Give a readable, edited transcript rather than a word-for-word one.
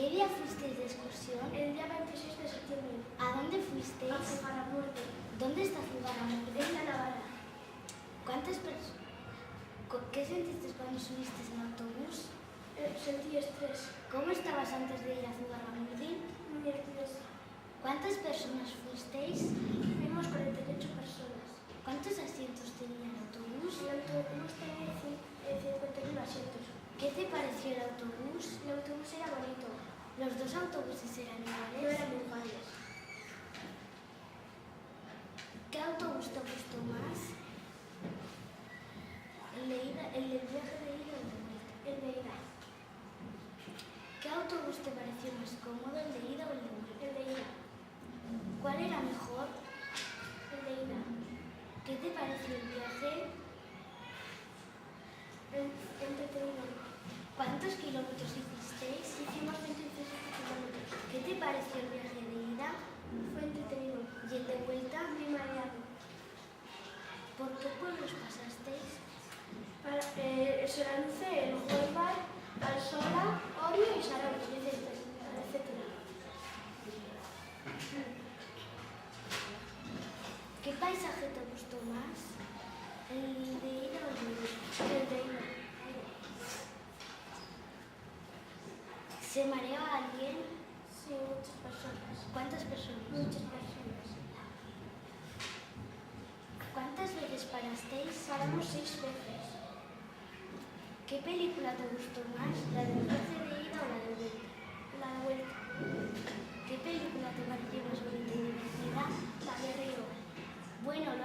¿Qué día fuisteis de excursión? El día 26 de septiembre. ¿A dónde fuisteis? A Zugarramurdi. ¿Dónde está Zugarramurdi? En la Navarra. ¿Cuántas personas? ¿Qué sentiste cuando subiste en autobús? Sentí estrés. ¿Cómo estabas antes de ir a Zugarramurdi? Muy nerviosa. ¿Cuántas personas fuisteis? Fuimos 48 personas. ¿Cuántos asientos tenía el autobús? El autobús tenía 51 asientos. ¿Qué te pareció el autobús? El autobús era bonito. ¿Los dos autobuses eran iguales? No eran iguales. ¿Qué autobús te gustó más? ¿El del viaje de ida o de vuelta? El de ida. ¿Qué autobús te pareció más cómodo, el de ida o el de vuelta? El de ida. ¿Cuál era mejor? El de ida. ¿Qué te pareció el viaje? Entretenido. ¿Cuántos kilómetros hicisteis? Hicimos 26 kilómetros. ¿Qué te pareció el viaje de ida? Fue entretenido. ¿Y el de vuelta? Muy mareado. ¿Por qué pueblos pasasteis? El Solance, el Huelva, Alsola, Orio y Sarauta, etc. ¿Qué paisaje te gustó más? ¿El de ida o el de vuelta? El de ida. ¿Se mareó alguien? Sí, muchas personas. ¿Cuántas personas? Muchas personas. ¿Cuántas veces parasteis? Paramos 6 veces. ¿Qué película te gustó más? ¿La del viaje de ida o la de vuelta? La de vuelta. ¿Qué película te pareció más bonita y divertida? La de Río. Bueno,